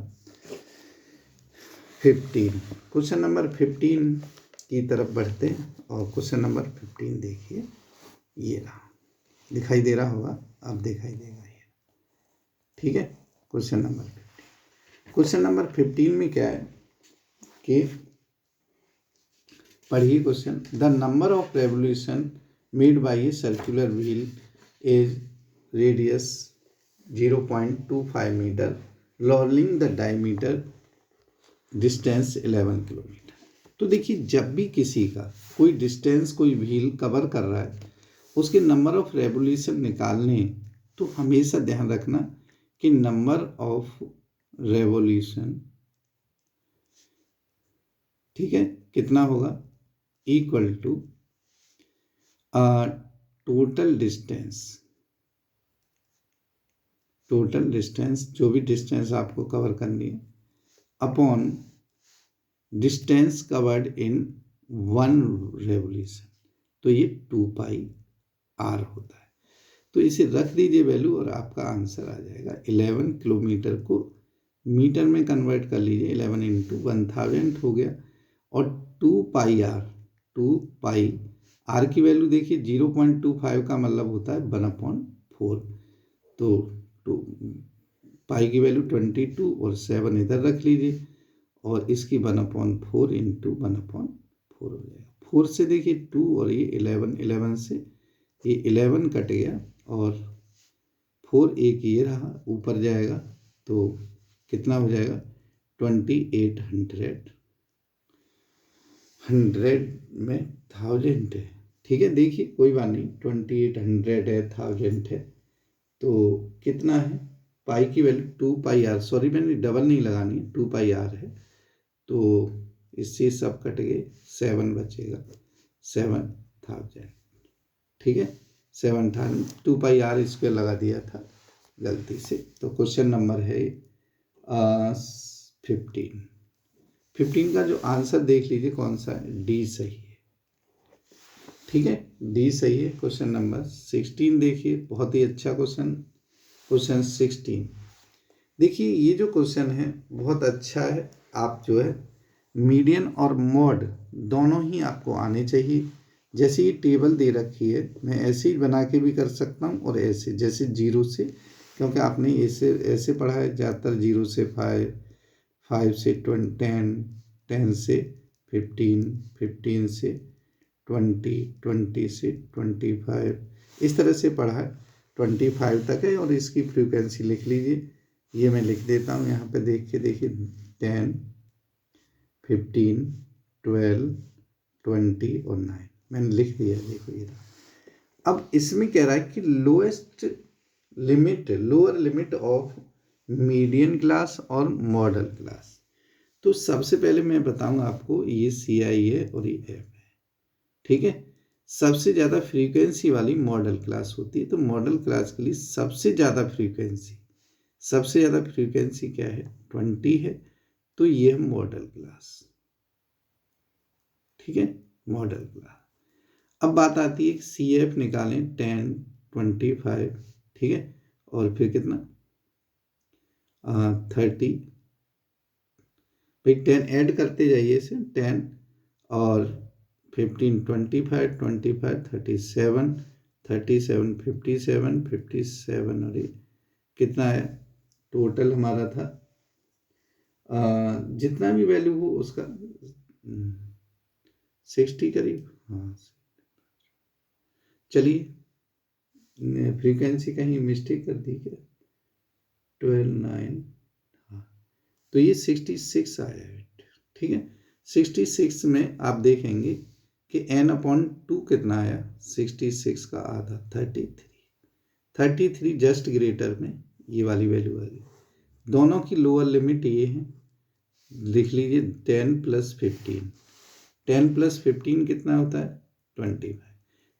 15। क्वेश्चन नंबर 15 की तरफ बढ़ते हैं, और क्वेश्चन नंबर 15 देखिए, ये रहा, दिखाई दे रहा होगा, अब दिखाई देगा ये। ठीक है, क्वेश्चन नंबर 15। क्वेश्चन नंबर 15 में क्या है कि पढ़िए question, the number of revolution made by a circular wheel is radius 0.25 metre, learning the diameter distance 11 kilometre. तो देखिए जब भी किसी का कोई डिस्टेंस कोई व्हील कवर कर रहा है, उसके नंबर ऑफ रेवोल्यूशन निकालने, तो हमेशा ध्यान रखना कि नंबर ऑफ रेवोल्यूशन, ठीक है, कितना होगा, इक्वल टू टोटल डिस्टेंस, जो भी डिस्टेंस आपको कवर करनी है, upon distance covered in 1 revolution, तो ये 2πr होता है। तो तो इसे रख दीजिए वैल्यू और आपका आंसर आ जाएगा। 11 किलोमीटर को मीटर में कन्वर्ट कर लीजिए, 11 इंटू 1000 हो गया। और 2 पाई आर की वैल्यू देखिए 0.25 का मतलब होता है 1/4। तो 2 पाई की वैल्यू 22 और 7 इधर रख लीजिए और इसकी 1/4 इंटू 1/4 हो जाएगा। 4 से देखिए 2 और ये 11 से ये 11 कट गया और 4 एक ये रहा ऊपर जाएगा तो कितना हो जाएगा 2800। 100 में 1000 है, ठीक है। देखिए कोई बात नहीं, 2800 है, 1000 है, तो कितना है पाई की वैल्यू 2 पाई आर, सॉरी मैंने डबल नहीं लगानी है, 2 पाई आर है। तो इससे सब कट गए, 7 बचेगा, 7000, ठीक है। 7000, 2 पाई आर स्क्वायर लगा दिया था गलती से। तो क्वेश्चन नंबर है 15 का जो आंसर देख लीजिए कौन सा है, डी सही है, ठीक है, डी सही है। क्वेश्चन नंबर 16 देखिए, बहुत ही अच्छा क्वेश्चन, क्वेश्चन 16 देखिए। ये जो क्वेश्चन है बहुत अच्छा है। आप जो है मीडियन और मॉड दोनों ही आपको आने चाहिए। जैसे ये टेबल दे रखी है, मैं ऐसे ही बना के भी कर सकता हूँ और ऐसे, जैसे 0 से, क्योंकि आपने ऐसे पढ़ा है ज़्यादातर, 0 से 5, 5 से 10, 10 से 15, 15 से 20, 20 से 25, इस तरह से पढ़ा है, 25 तक है। और इसकी फ्रीक्वेंसी लिख लीजिए, ये मैं लिख देता हूँ यहाँ पे, देख के देखिए 10, 15, 12, 20 और 9 मैंने लिख दिया, देखो ये। अब इसमें कह रहा है कि lower limit of median class और मॉडल क्लास। तो सबसे पहले मैं बताऊंगा आपको, ये CI है और ये F है, ठीक है। सबसे ज़्यादा फ्रीक्वेंसी वाली मॉडल क्लास होती है। तो मॉडल क्लास के लिए सबसे ज़्यादा फ्रीक्वेंसी क्या है, 20 है। तो ये है मॉडल क्लास, ठीक है, मॉडल क्लास। अब बात आती है CF निकालें, 10, 25, ठीक है, और फिर कितना 30, फिर 10 ऐड करते जाइए इसे, 10 और 15, 25, 25, 37, 37, 57, 57 और ये कितना है टोटल हमारा था, जितना भी वैल्यू हो उसका 60 करीब। हाँ चलिए, फ्रीक्वेंसी कहीं मिस्टेक कर दी क्या, 12, 9, हाँ, तो ये 66 आया है, ठीक है। 66 में आप देखेंगे कि n/2 कितना आया, 66 का आधा 33 जस्ट ग्रेटर में ये वाली वैल्यू आ गई। दोनों की लोअर लिमिट ये है, लिख लीजिए 10 + 15, 10 + 15 कितना होता है 25।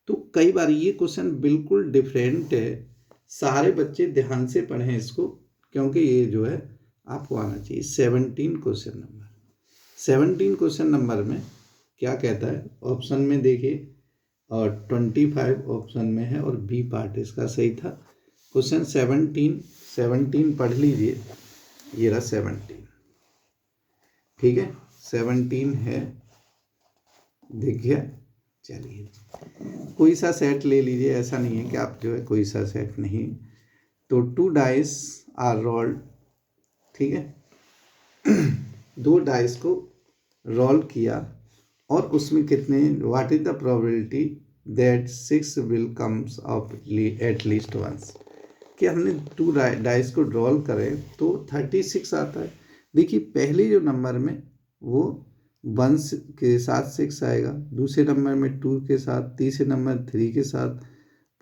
तो कई बार ये क्वेश्चन बिल्कुल डिफरेंट है, सारे बच्चे ध्यान से पढ़ें इसको, क्योंकि ये जो है आपको आना चाहिए। 17 क्वेश्चन नंबर में क्या कहता है, ऑप्शन में देखिए, और 25 ऑप्शन में है और बी पार्ट इसका सही था। क्वेश्चन 17 पढ़ लीजिए, ये रहा 17, ठीक है, 17 है, दिख गया। चलिए कोई सा सेट ले लीजिए, ऐसा नहीं है कि आप जो है कोई सा सेट नहीं। तो 2 डाइस आर रोल्ड, ठीक है, 2 डाइस को रोल किया और उसमें कितने, what is the probability that 6 will comes up at least once, कि हमने 2 डाइस को रोल करें तो 36 आता है। देखिए पहले जो नंबर में वो 1 के साथ 6 आएगा, दूसरे नंबर में 2 के साथ, तीसरे नंबर 3 के साथ,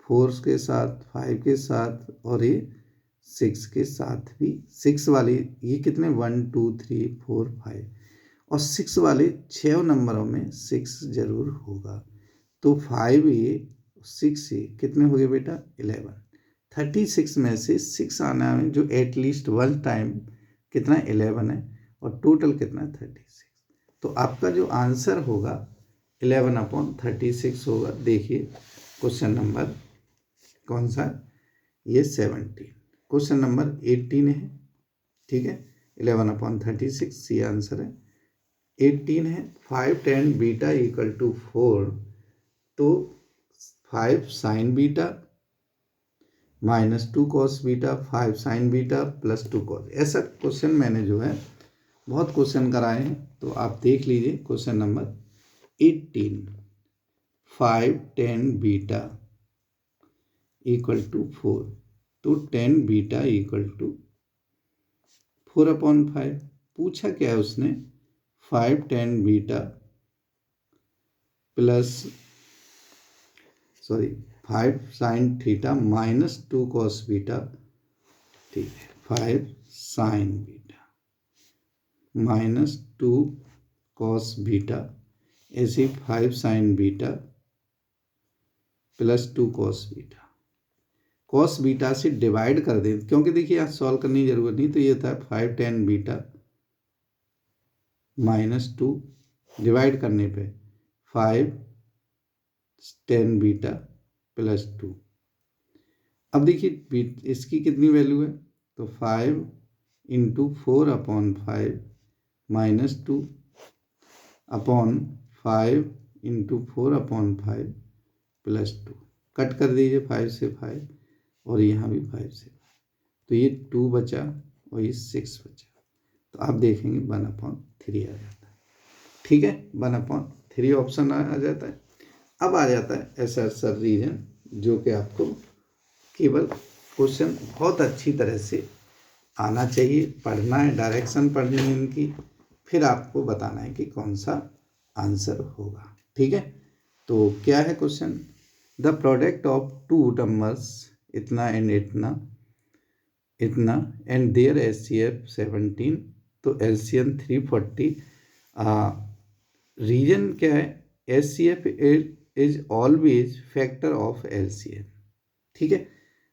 4 के साथ, 5 के साथ और ये 6 के साथ भी। 6 वाले ये कितने 1, 2, 3, 4, 5 और 6 वाले 6 नंबरों में 6 जरूर होगा। तो 5 ये 6 ये कितने हो गए बेटा 11। 36 में से 6 आना है, जो एटलीस्ट 1 टाइम कितना 11 है और टोटल कितना 36। तो आपका जो आंसर होगा 11/36 होगा। देखिए क्वेश्चन नंबर कौन सा? ये 17। क्वेश्चन नंबर 18 है, ठीक है। 11/36 सी आंसर है। 18 है 5 tan बीटा इक्वल टू 4, तो 5 sin beta -2 cos beta, 5 sin beta plus 2 cos। ऐसा क्वेश्चन मैंने जो है बहुत क्वेश्चन कराए हैं, तो आप देख लीजिए question number 18। 5 tan beta equal to 4, तो tan बीटा इक्वल टू 4/5। पूछा क्या है उसने? 5 tan beta plus 5 sin theta -2 cos beta, ठीक है। 5 sin बीटा -2 cos बीटा, ऐसे 5 sin beta plus 2 cos beta. cos beta से डिवाइड कर दें, क्योंकि देखिए यहाँ सॉल्व करने की जरूरत नहीं, तो ये होता है 5 tan बीटा -2 डिवाइड करने पे 5 tan बीटा प्लस 2। अब देखिए इसकी कितनी वैल्यू है, तो 5 × 4/5 -2 अपॉन 5 × 4/5 प्लस 2। कट कर दीजिए 5 से 5, और यहाँ भी 5 से 5, तो ये 2 बचा और ये 6 बचा, तो आप देखेंगे 1/3 आ जाता है, ठीक है। 1/3 ऑप्शन आ जाता है। अब आ जाता है ऐसा रीजन जो कि आपको केवल क्वेश्चन बहुत अच्छी तरह से आना चाहिए, पढ़ना है, डायरेक्शन पढ़नी है इनकी, फिर आपको बताना है कि कौन सा आंसर होगा, ठीक है। तो क्या है question? The product of 2 numbers इतना एंड इतना एंड देयर HCF 17, तो LCM 340। रीजन क्या है? HCF is always factor of LCM, ठीक है।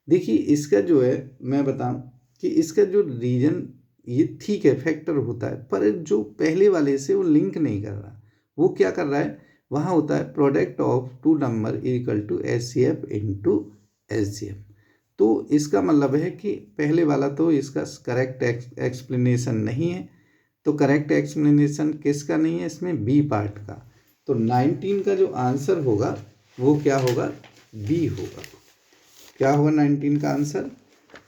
देखिए इसका जो है मैं बताऊं कि इसका जो रीजन ये ठीक है फैक्टर होता है, पर जो पहले वाले से वो लिंक नहीं कर रहा, वो क्या कर रहा है, वहाँ होता है product of 2 number equal to HCF × LCM। तो इसका मतलब है कि पहले वाला तो इसका करेक्ट एक्सप्लेनेशन नहीं है, तो करेक्ट एक्सप्लेनेशन किसका नहीं है इसमें? बी पार्ट का। तो 19 का जो आंसर होगा वो क्या होगा? बी होगा। क्या होगा 19 का आंसर?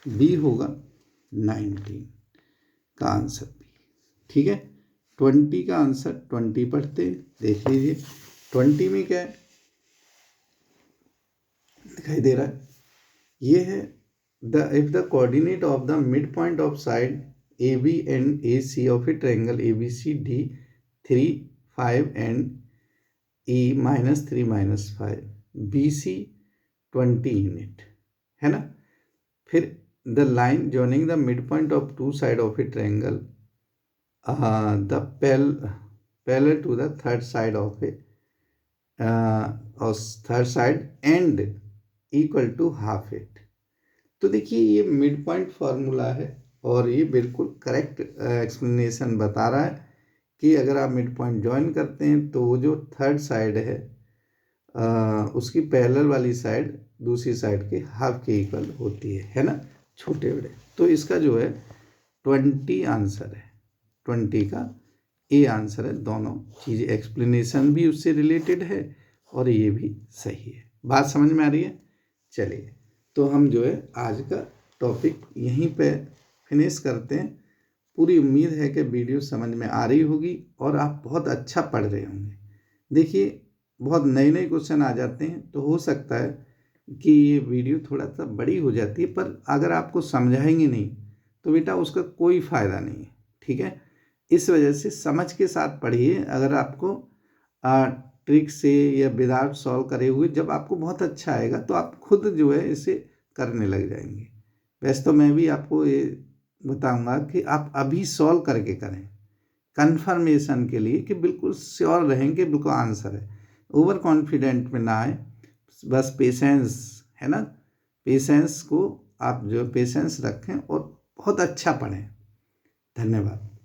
बी होगा 19 का आंसर बी, ठीक है। 20 का आंसर 20 पढ़ते देख लीजिए। 20 में क्या है दिखाई दे रहा है? ये है if the coordinate of the midpoint of side AB and AC of a triangle ABCD 3, 5 and E -3 -5 BC 20 unit है ना। फिर the line joining the midpoint of two side of a triangle the parallel to the third side of a third side and equal to half it। तो देखिए ये mid point formula है, और ये बिल्कुल करेक्ट एक्सप्लेनेशन बता रहा है कि अगर आप मिड पॉइंट ज्वाइन करते हैं तो वो जो थर्ड साइड है उसकी पैरेलल वाली साइड दूसरी साइड के हाफ के इक्वल होती है ना, छोटे बड़े। तो इसका जो है 20 आंसर है, 20 का ए आंसर है। दोनों चीज़ें एक्सप्लेनेशन भी उससे रिलेटेड है और ये भी सही है। बात समझ में आ रही है? चलिए तो हम जो है आज का टॉपिक यहीं पे फिनिश करते हैं। पूरी उम्मीद है कि वीडियो समझ में आ रही होगी और आप बहुत अच्छा पढ़ रहे होंगे। देखिए बहुत नए नए क्वेश्चन आ जाते हैं, तो हो सकता है कि ये वीडियो थोड़ा सा बड़ी हो जाती है, पर अगर आपको समझाएंगे नहीं तो बेटा उसका कोई फ़ायदा नहीं है, ठीक है। इस वजह से समझ के साथ पढ़िए। अगर आपको ट्रिक से या विदाउट सॉल्व करे हुए जब आपको बहुत अच्छा आएगा तो आप खुद जो है इसे करने लग जाएंगे। वैसे तो मैं भी आपको ये बताऊंगा कि आप अभी सॉल्व करके करें कंफर्मेशन के लिए, कि बिल्कुल श्योर रहें कि बिल्कुल आंसर है। ओवर कॉन्फिडेंट में ना आए, बस पेशेंस है ना, पेशेंस को आप जो पेशेंस रखें और बहुत अच्छा पढ़ें। धन्यवाद।